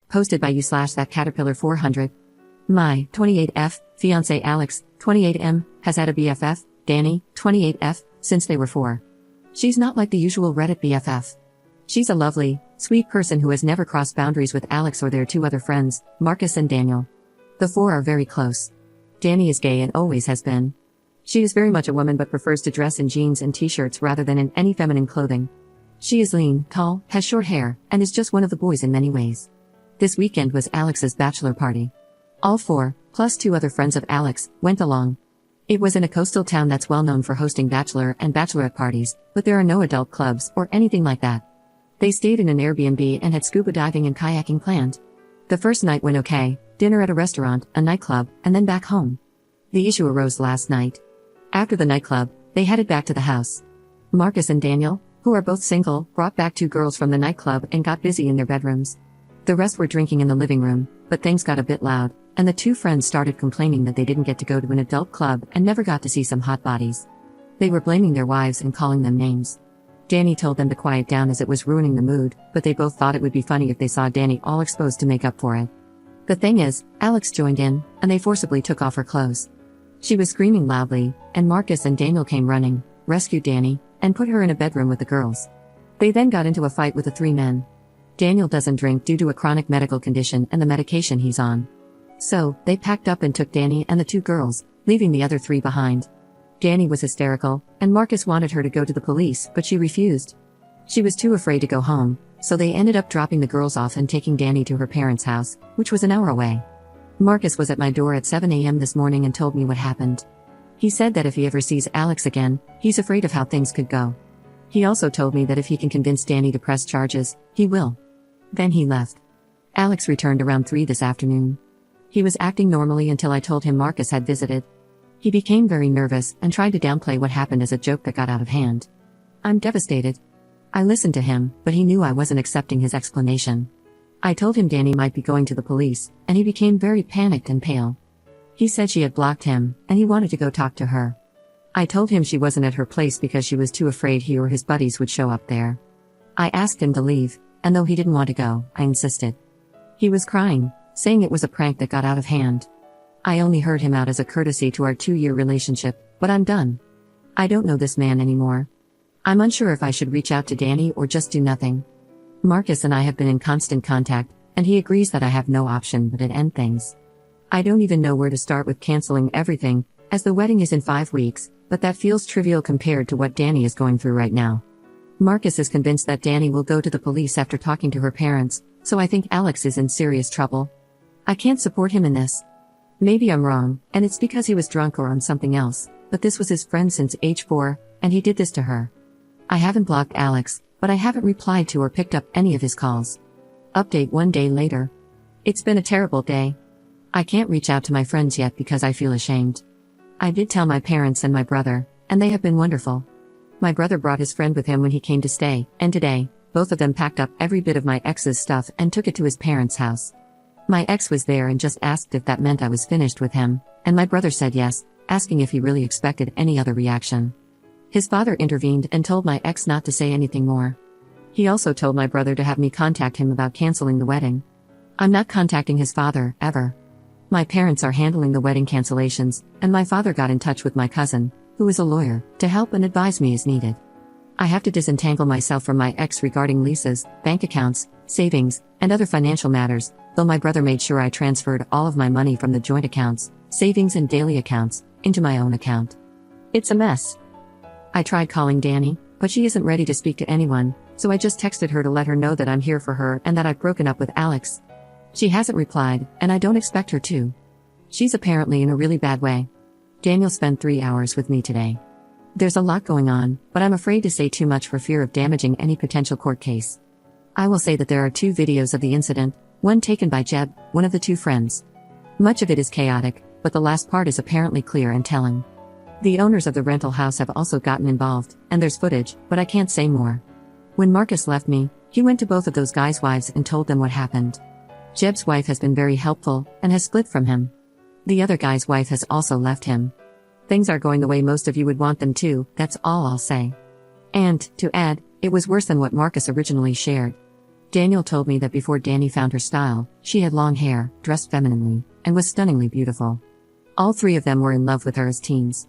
Posted by you/that caterpillar 400. My, 28F, fiancé Alex, 28M, has had a BFF, Danny, 28F, since they were 4. She's not like the usual Reddit BFF. She's a lovely, sweet person who has never crossed boundaries with Alex or their 2 other friends, Marcus and Daniel. The 4 are very close. Danny is gay and always has been. She is very much a woman but prefers to dress in jeans and t-shirts rather than in any feminine clothing. She is lean, tall, has short hair, and is just one of the boys in many ways. This weekend was Alex's bachelor party. All 4, plus 2 other friends of Alex, went along. It was in a coastal town that's well known for hosting bachelor and bachelorette parties, but there are no adult clubs or anything like that. They stayed in an Airbnb and had scuba diving and kayaking planned. The first night went okay, dinner at a restaurant, a nightclub, and then back home. The issue arose last night. After the nightclub, they headed back to the house. Marcus and Daniel, who are both single, brought back 2 girls from the nightclub and got busy in their bedrooms. The rest were drinking in the living room, but things got a bit loud, and the 2 friends started complaining that they didn't get to go to an adult club and never got to see some hot bodies. They were blaming their wives and calling them names. Danny told them to quiet down as it was ruining the mood, but they both thought it would be funny if they saw Danny all exposed to make up for it. The thing is, Alex joined in, and they forcibly took off her clothes. She was screaming loudly, and Marcus and Daniel came running, rescued Danny, and put her in a bedroom with the girls. They then got into a fight with the 3 men. Daniel doesn't drink due to a chronic medical condition and the medication he's on. So, they packed up and took Danny and the 2 girls, leaving the other 3 behind. Danny was hysterical, and Marcus wanted her to go to the police, but she refused. She was too afraid to go home, so they ended up dropping the girls off and taking Danny to her parents' house, which was an hour away. Marcus was at my door at 7 a.m. this morning and told me what happened. He said that if he ever sees Alex again, he's afraid of how things could go. He also told me that if he can convince Danny to press charges, he will. Then he left. Alex returned around 3 this afternoon. He was acting normally until I told him Marcus had visited. He became very nervous and tried to downplay what happened as a joke that got out of hand. I'm devastated. I listened to him, but he knew I wasn't accepting his explanation. I told him Danny might be going to the police, and he became very panicked and pale. He said she had blocked him, and he wanted to go talk to her. I told him she wasn't at her place because she was too afraid he or his buddies would show up there. I asked him to leave, and though he didn't want to go, I insisted. He was crying, saying it was a prank that got out of hand. I only heard him out as a courtesy to our 2-year relationship, but I'm done. I don't know this man anymore. I'm unsure if I should reach out to Danny or just do nothing. Marcus and I have been in constant contact, and he agrees that I have no option but to end things. I don't even know where to start with canceling everything, as the wedding is in 5 weeks, but that feels trivial compared to what Danny is going through right now. Marcus is convinced that Danny will go to the police after talking to her parents, so I think Alex is in serious trouble. I can't support him in this. Maybe I'm wrong, and it's because he was drunk or on something else, but this was his friend since age 4, and he did this to her. I haven't blocked Alex, but I haven't replied to or picked up any of his calls. Update 1 day later. It's been a terrible day. I can't reach out to my friends yet because I feel ashamed. I did tell my parents and my brother, and they have been wonderful. My brother brought his friend with him when he came to stay, and today, both of them packed up every bit of my ex's stuff and took it to his parents' house. My ex was there and just asked if that meant I was finished with him, and my brother said yes, asking if he really expected any other reaction. His father intervened and told my ex not to say anything more. He also told my brother to have me contact him about canceling the wedding. I'm not contacting his father, ever. My parents are handling the wedding cancellations, and my father got in touch with my cousin, who is a lawyer, to help and advise me as needed. I have to disentangle myself from my ex regarding leases, bank accounts, savings, and other financial matters, though my brother made sure I transferred all of my money from the joint accounts, savings and daily accounts, into my own account. It's a mess. I tried calling Danny, but she isn't ready to speak to anyone, so I just texted her to let her know that I'm here for her and that I've broken up with Alex. She hasn't replied, and I don't expect her to. She's apparently in a really bad way. Daniel spent 3 hours with me today. There's a lot going on, but I'm afraid to say too much for fear of damaging any potential court case. I will say that there are 2 videos of the incident, one taken by Jeb, one of the 2 friends. Much of it is chaotic, but the last part is apparently clear and telling. The owners of the rental house have also gotten involved, and there's footage, but I can't say more. When Marcus left me, he went to both of those guys' wives and told them what happened. Jeb's wife has been very helpful, and has split from him. The other guy's wife has also left him. Things are going the way most of you would want them to, that's all I'll say. And, to add, it was worse than what Marcus originally shared. Daniel told me that before Danny found her style, she had long hair, dressed femininely, and was stunningly beautiful. All three of them were in love with her as teens.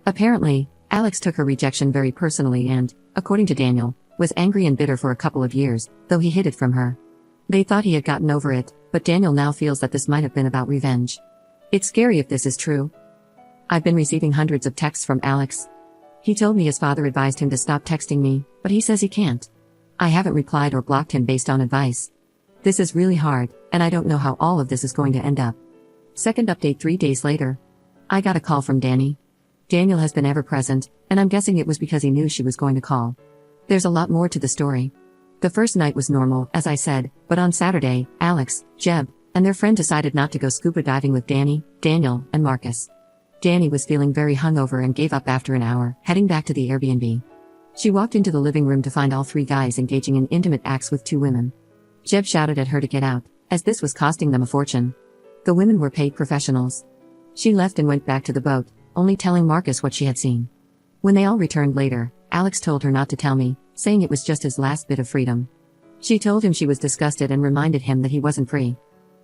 Apparently, Alex took her rejection very personally and, according to Daniel, was angry and bitter for a couple of years, though he hid it from her. They thought he had gotten over it, but Daniel now feels that this might have been about revenge. It's scary if this is true. I've been receiving hundreds of texts from Alex. He told me his father advised him to stop texting me, but he says he can't. I haven't replied or blocked him based on advice. This is really hard, and I don't know how all of this is going to end up. Second update 3 days later. I got a call from Danny. Daniel has been ever present, and I'm guessing it was because he knew she was going to call. There's a lot more to the story. The first night was normal, as I said, but on Saturday, Alex, Jeb, and their friend decided not to go scuba diving with Danny, Daniel, and Marcus. Danny was feeling very hungover and gave up after an hour, heading back to the Airbnb. She walked into the living room to find all three guys engaging in intimate acts with two women. Jeb shouted at her to get out, as this was costing them a fortune. The women were paid professionals. She left and went back to the boat, only telling Marcus what she had seen. When they all returned later, Alex told her not to tell me, saying it was just his last bit of freedom. She told him she was disgusted and reminded him that he wasn't free.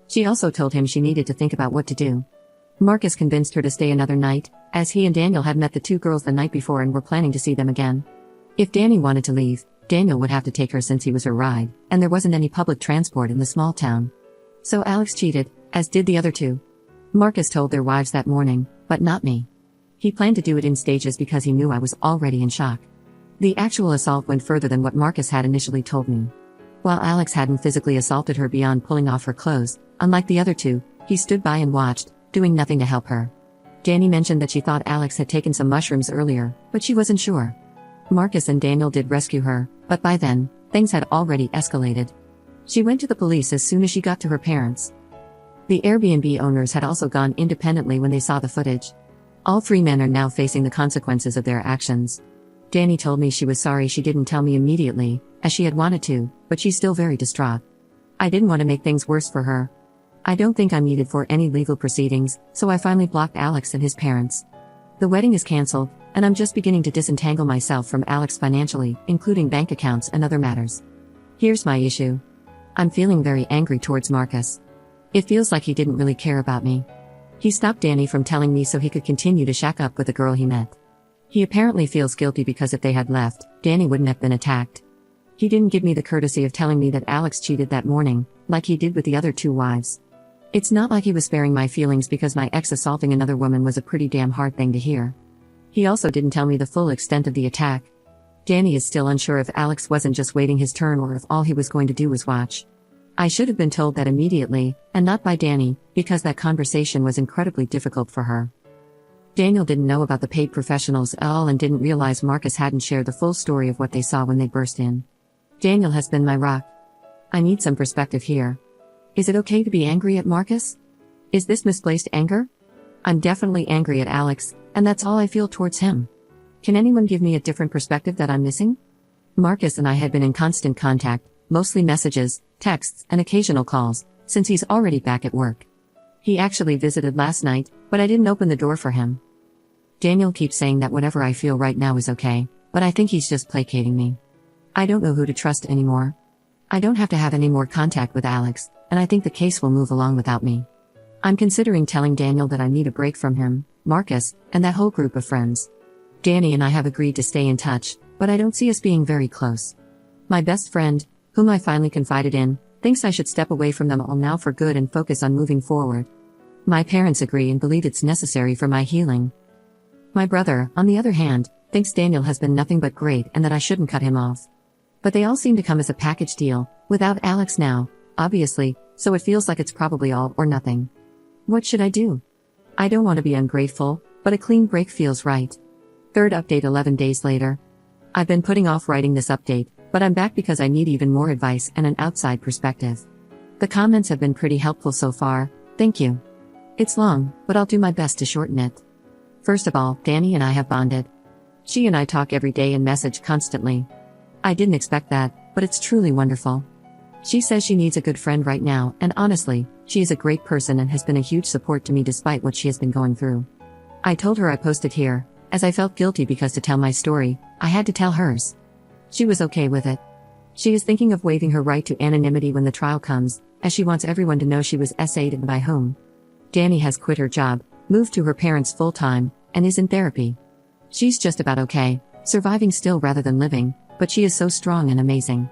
She also told him she needed to think about what to do. Marcus convinced her to stay another night, as he and Daniel had met the two girls the night before and were planning to see them again. If Danny wanted to leave, Daniel would have to take her since he was her ride, and there wasn't any public transport in the small town. So Alex cheated, as did the other two. Marcus told their wives that morning, but not me. He planned to do it in stages because he knew I was already in shock. The actual assault went further than what Marcus had initially told me. While Alex hadn't physically assaulted her beyond pulling off her clothes, unlike the other two, he stood by and watched, doing nothing to help her. Danny mentioned that she thought Alex had taken some mushrooms earlier, but she wasn't sure. Marcus and Daniel did rescue her, but by then, things had already escalated. She went to the police as soon as she got to her parents. The Airbnb owners had also gone independently when they saw the footage. All three men are now facing the consequences of their actions. Danny told me she was sorry she didn't tell me immediately, as she had wanted to, but she's still very distraught. I didn't want to make things worse for her. I don't think I'm needed for any legal proceedings, so I finally blocked Alex and his parents. The wedding is cancelled, and I'm just beginning to disentangle myself from Alex financially, including bank accounts and other matters. Here's my issue. I'm feeling very angry towards Marcus. It feels like he didn't really care about me. He stopped Danny from telling me so he could continue to shack up with the girl he met. He apparently feels guilty because if they had left, Danny wouldn't have been attacked. He didn't give me the courtesy of telling me that Alex cheated that morning, like he did with the other two wives. It's not like he was sparing my feelings because my ex assaulting another woman was a pretty damn hard thing to hear. He also didn't tell me the full extent of the attack. Danny is still unsure if Alex wasn't just waiting his turn or if all he was going to do was watch. I should have been told that immediately, and not by Danny, because that conversation was incredibly difficult for her. Daniel didn't know about the paid professionals at all and didn't realize Marcus hadn't shared the full story of what they saw when they burst in. Daniel has been my rock. I need some perspective here. Is it okay to be angry at Marcus? Is this misplaced anger? I'm definitely angry at Alex, and that's all I feel towards him. Can anyone give me a different perspective that I'm missing? Marcus and I had been in constant contact, mostly messages, texts, and occasional calls, since he's already back at work. He actually visited last night, but I didn't open the door for him. Daniel keeps saying that whatever I feel right now is okay, but I think he's just placating me. I don't know who to trust anymore. I don't have to have any more contact with Alex, and I think the case will move along without me. I'm considering telling Daniel that I need a break from him, Marcus, and that whole group of friends. Danny and I have agreed to stay in touch, but I don't see us being very close. My best friend, whom I finally confided in, thinks I should step away from them all now for good and focus on moving forward. My parents agree and believe it's necessary for my healing. My brother, on the other hand, thinks Daniel has been nothing but great and that I shouldn't cut him off. But they all seem to come as a package deal, without Alex now, obviously, so it feels like it's probably all or nothing. What should I do? I don't want to be ungrateful, but a clean break feels right. Third update 11 days later. I've been putting off writing this update, but I'm back because I need even more advice and an outside perspective. The comments have been pretty helpful so far, thank you. It's long, but I'll do my best to shorten it. First of all, Danny and I have bonded. She and I talk every day and message constantly. I didn't expect that, but it's truly wonderful. She says she needs a good friend right now, and honestly, she is a great person and has been a huge support to me despite what she has been going through. I told her I posted here, as I felt guilty because to tell my story, I had to tell hers. She was okay with it. She is thinking of waiving her right to anonymity when the trial comes, as she wants everyone to know she was SA'd and by whom. Danny has quit her job, moved to her parents full-time, and is in therapy. She's just about okay, surviving still rather than living, but she is so strong and amazing.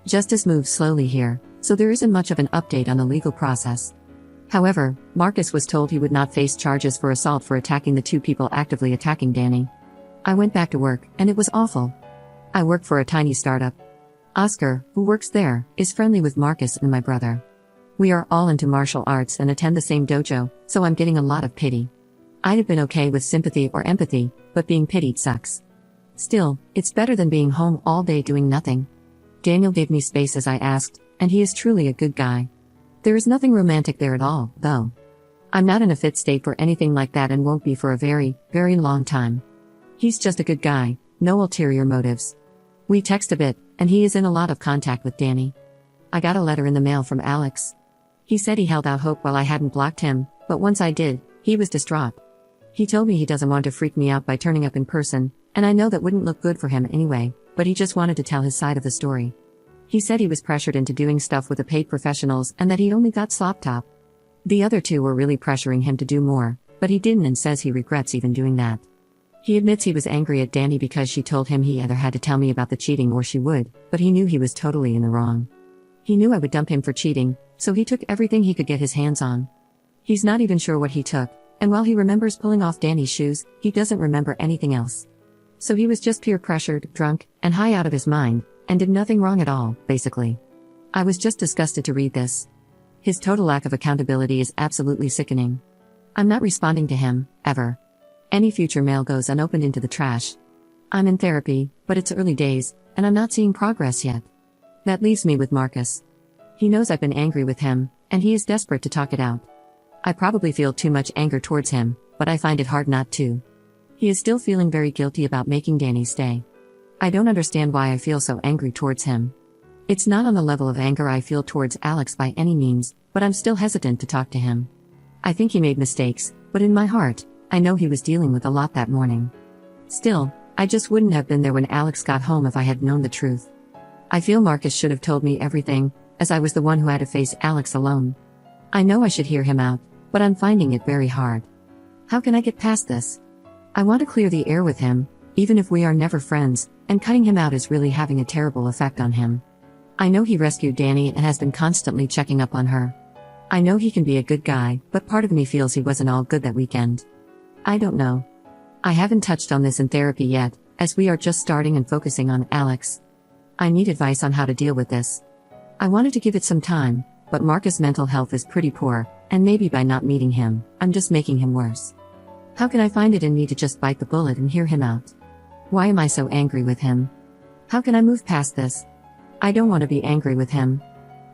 Justice moves slowly here, so there isn't much of an update on the legal process. However, Marcus was told he would not face charges for assault for attacking the two people actively attacking Danny. I went back to work, and it was awful. I work for a tiny startup. Oscar, who works there, is friendly with Marcus and my brother. We are all into martial arts and attend the same dojo, so I'm getting a lot of pity. I'd have been okay with sympathy or empathy, but being pitied sucks. Still, it's better than being home all day doing nothing. Daniel gave me space as I asked, and he is truly a good guy. There is nothing romantic there at all, though. I'm not in a fit state for anything like that and won't be for a very, very long time. He's just a good guy, no ulterior motives. We text a bit, and he is in a lot of contact with Danny. I got a letter in the mail from Alex. He said he held out hope while I hadn't blocked him, but once I did, he was distraught. He told me he doesn't want to freak me out by turning up in person, and I know that wouldn't look good for him anyway, but he just wanted to tell his side of the story. He said he was pressured into doing stuff with the paid professionals and that he only got slop top. The other two were really pressuring him to do more, but he didn't and says he regrets even doing that. He admits he was angry at Danny because she told him he either had to tell me about the cheating or she would, but he knew he was totally in the wrong. He knew I would dump him for cheating, so he took everything he could get his hands on. He's not even sure what he took, and while he remembers pulling off Danny's shoes, he doesn't remember anything else. So he was just peer pressured, drunk, and high out of his mind, and did nothing wrong at all, basically. I was just disgusted to read this. His total lack of accountability is absolutely sickening. I'm not responding to him, ever. Any future mail goes unopened into the trash. I'm in therapy, but it's early days, and I'm not seeing progress yet. That leaves me with Marcus. He knows I've been angry with him, and he is desperate to talk it out. I probably feel too much anger towards him, but I find it hard not to. He is still feeling very guilty about making Danny stay. I don't understand why I feel so angry towards him. It's not on the level of anger I feel towards Alex by any means, but I'm still hesitant to talk to him. I think he made mistakes, but in my heart, I know he was dealing with a lot that morning. Still, I just wouldn't have been there when Alex got home if I had known the truth. I feel Marcus should have told me everything, as I was the one who had to face Alex alone. I know I should hear him out, but I'm finding it very hard. How can I get past this? I want to clear the air with him, even if we are never friends, and cutting him out is really having a terrible effect on him. I know he rescued Danny and has been constantly checking up on her. I know he can be a good guy, but part of me feels he wasn't all good that weekend. I don't know. I haven't touched on this in therapy yet, as we are just starting and focusing on Alex. I need advice on how to deal with this. I wanted to give it some time, but Marcus' mental health is pretty poor, and maybe by not meeting him, I'm just making him worse. How can I find it in me to just bite the bullet and hear him out? Why am I so angry with him? How can I move past this? I don't want to be angry with him.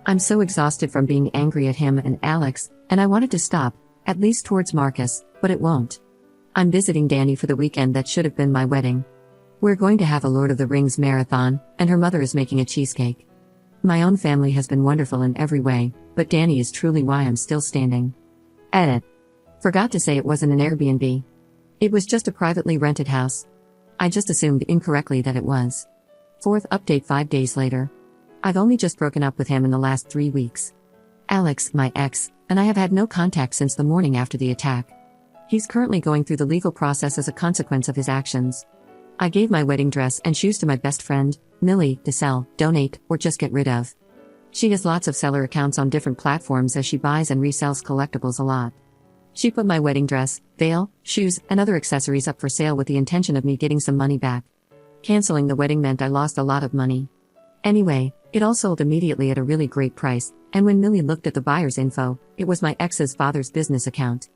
I'm so exhausted from being angry at him and Alex, and I want it to stop, at least towards Marcus, but it won't. I'm visiting Danny for the weekend that should have been my wedding. We're going to have a Lord of the Rings marathon, and her mother is making a cheesecake. My own family has been wonderful in every way, but Danny is truly why I'm still standing. Edit. Forgot to say it wasn't an Airbnb. It was just a privately rented house. I just assumed incorrectly that it was. Fourth update 5 days later. I've only just broken up with him in the last 3 weeks. Alex, my ex, and I have had no contact since the morning after the attack. He's currently going through the legal process as a consequence of his actions. I gave my wedding dress and shoes to my best friend, Millie, to sell, donate, or just get rid of. She has lots of seller accounts on different platforms as she buys and resells collectibles a lot. She put my wedding dress, veil, shoes, and other accessories up for sale with the intention of me getting some money back. Canceling the wedding meant I lost a lot of money. Anyway, it all sold immediately at a really great price, and when Millie looked at the buyer's info, it was my ex's father's business account.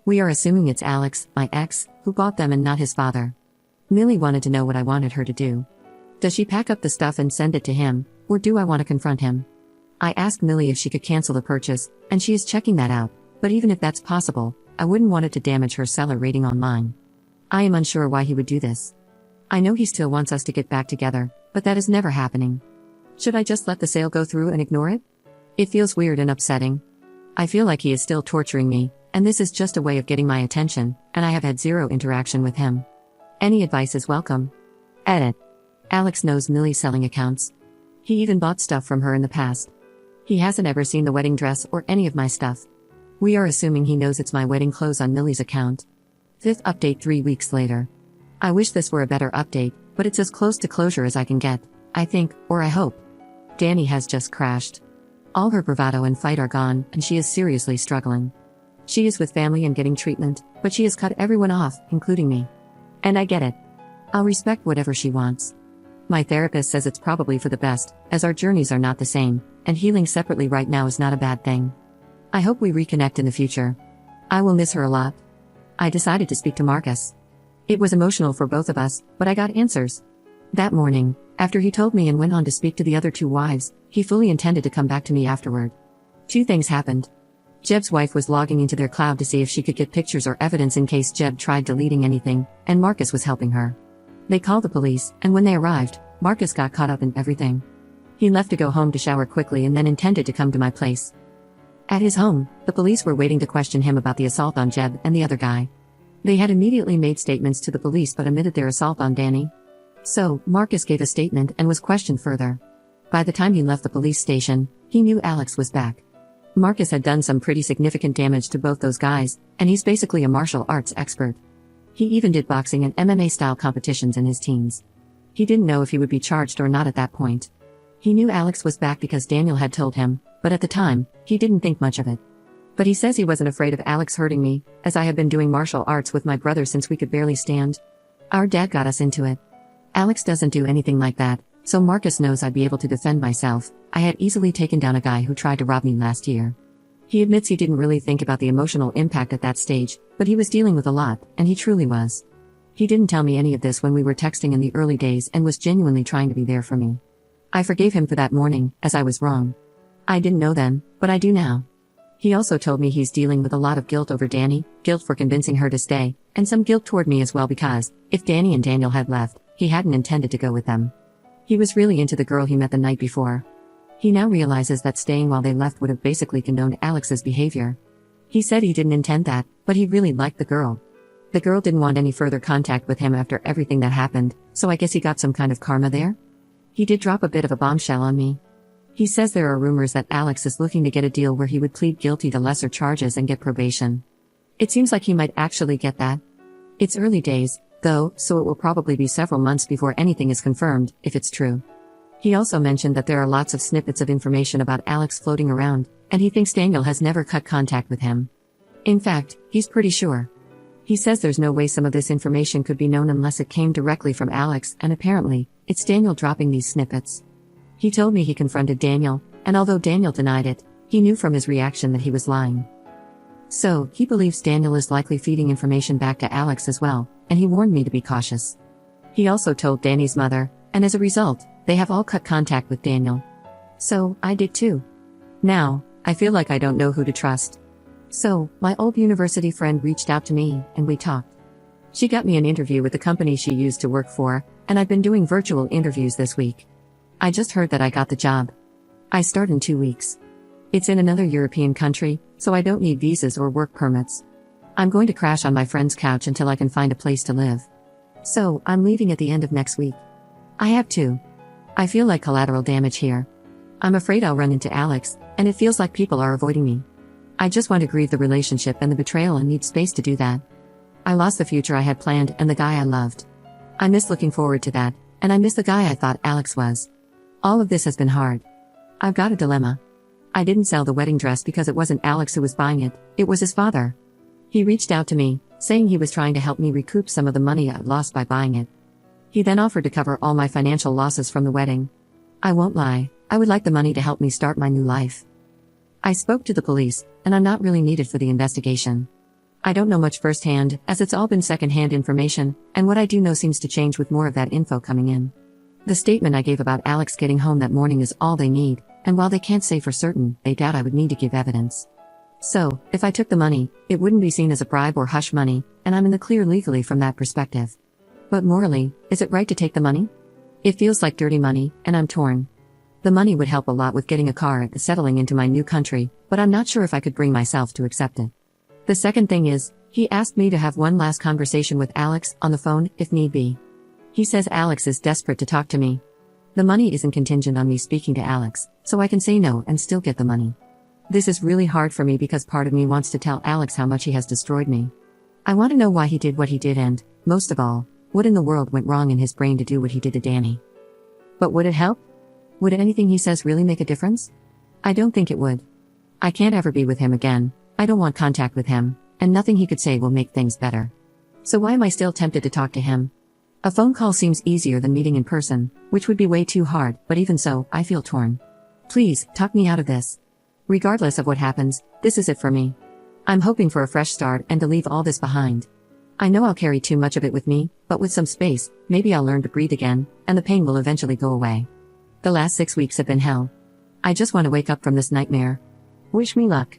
We are assuming it's Alex, my ex, who bought them and not his father. Millie wanted to know what I wanted her to do. Does she pack up the stuff and send it to him, or do I want to confront him? I asked Millie if she could cancel the purchase, and she is checking that out, but even if that's possible, I wouldn't want it to damage her seller rating online. I am unsure why he would do this. I know he still wants us to get back together, but that is never happening. Should I just let the sale go through and ignore it? It feels weird and upsetting. I feel like he is still torturing me, and this is just a way of getting my attention, and I have had zero interaction with him. Any advice is welcome. Edit. Alex knows Millie's selling accounts. He even bought stuff from her in the past. He hasn't ever seen the wedding dress or any of my stuff. We are assuming he knows it's my wedding clothes on Millie's account. 5th update 3 weeks later. I wish this were a better update, but it's as close to closure as I can get, I think, or I hope. Danny has just crashed. All her bravado and fight are gone, and she is seriously struggling. She is with family and getting treatment, but she has cut everyone off, including me. And I get it. I'll respect whatever she wants. My therapist says it's probably for the best, as our journeys are not the same, and healing separately right now is not a bad thing. I hope we reconnect in the future. I will miss her a lot. I decided to speak to Marcus. It was emotional for both of us, but I got answers. That morning, after he told me and went on to speak to the other 2 wives, he fully intended to come back to me afterward. 2 things happened. Jeb's wife was logging into their cloud to see if she could get pictures or evidence in case Jeb tried deleting anything, and Marcus was helping her. They called the police, and when they arrived, Marcus got caught up in everything. He left to go home to shower quickly and then intended to come to my place. At his home, the police were waiting to question him about the assault on Jeb and the other guy. They had immediately made statements to the police but omitted their assault on Danny. So, Marcus gave a statement and was questioned further. By the time he left the police station, he knew Alex was back. Marcus had done some pretty significant damage to both those guys, and he's basically a martial arts expert. He even did boxing and MMA-style competitions in his teens. He didn't know if he would be charged or not at that point. He knew Alex was back because Daniel had told him, but at the time, he didn't think much of it. But he says he wasn't afraid of Alex hurting me, as I have been doing martial arts with my brother since we could barely stand. Our dad got us into it. Alex doesn't do anything like that, so Marcus knows I'd be able to defend myself. I had easily taken down a guy who tried to rob me last year. He admits he didn't really think about the emotional impact at that stage, but he was dealing with a lot, and he truly was. He didn't tell me any of this when we were texting in the early days and was genuinely trying to be there for me. I forgave him for that morning, as I was wrong. I didn't know then, but I do now. He also told me he's dealing with a lot of guilt over Danny, guilt for convincing her to stay, and some guilt toward me as well because, if Danny and Daniel had left, he hadn't intended to go with them. He was really into the girl he met the night before. He now realizes that staying while they left would have basically condoned Alex's behavior. He said he didn't intend that, but he really liked the girl. The girl didn't want any further contact with him after everything that happened, so I guess he got some kind of karma there? He did drop a bit of a bombshell on me. He says there are rumors that Alex is looking to get a deal where he would plead guilty to lesser charges and get probation. It seems like he might actually get that. It's early days, though, so it will probably be several months before anything is confirmed, if it's true. He also mentioned that there are lots of snippets of information about Alex floating around, and he thinks Daniel has never cut contact with him. In fact, he's pretty sure. He says there's no way some of this information could be known unless it came directly from Alex, and apparently, it's Daniel dropping these snippets. He told me he confronted Daniel, and although Daniel denied it, he knew from his reaction that he was lying. So, he believes Daniel is likely feeding information back to Alex as well, and he warned me to be cautious. He also told Danny's mother, and as a result, they have all cut contact with Daniel. So, I did too. Now, I feel like I don't know who to trust. So, my old university friend reached out to me, and we talked. She got me an interview with the company she used to work for, and I've been doing virtual interviews this week. I just heard that I got the job. I start in 2 weeks. It's in another European country, so I don't need visas or work permits. I'm going to crash on my friend's couch until I can find a place to live. So, I'm leaving at the end of next week. I have to. I feel like collateral damage here. I'm afraid I'll run into Alex, and it feels like people are avoiding me. I just want to grieve the relationship and the betrayal and need space to do that. I lost the future I had planned and the guy I loved. I miss looking forward to that, and I miss the guy I thought Alex was. All of this has been hard. I've got a dilemma. I didn't sell the wedding dress because it wasn't Alex who was buying it, it was his father. He reached out to me, saying he was trying to help me recoup some of the money I'd lost by buying it. He then offered to cover all my financial losses from the wedding. I won't lie, I would like the money to help me start my new life. I spoke to the police, and I'm not really needed for the investigation. I don't know much firsthand, as it's all been secondhand information, and what I do know seems to change with more of that info coming in. The statement I gave about Alex getting home that morning is all they need, and while they can't say for certain, they doubt I would need to give evidence. So, if I took the money, it wouldn't be seen as a bribe or hush money, and I'm in the clear legally from that perspective. But morally, is it right to take the money? It feels like dirty money, and I'm torn. The money would help a lot with getting a car and settling into my new country, but I'm not sure if I could bring myself to accept it. The second thing is, he asked me to have one last conversation with Alex, on the phone, if need be. He says Alex is desperate to talk to me. The money isn't contingent on me speaking to Alex, so I can say no and still get the money. This is really hard for me because part of me wants to tell Alex how much he has destroyed me. I want to know why he did what he did and, most of all, what in the world went wrong in his brain to do what he did to Danny. But would it help? Would anything he says really make a difference? I don't think it would. I can't ever be with him again, I don't want contact with him, and nothing he could say will make things better. So why am I still tempted to talk to him? A phone call seems easier than meeting in person, which would be way too hard, but even so, I feel torn. Please, talk me out of this. Regardless of what happens, this is it for me. I'm hoping for a fresh start and to leave all this behind. I know I'll carry too much of it with me, but with some space, maybe I'll learn to breathe again, and the pain will eventually go away. The last 6 weeks have been hell. I just want to wake up from this nightmare. Wish me luck.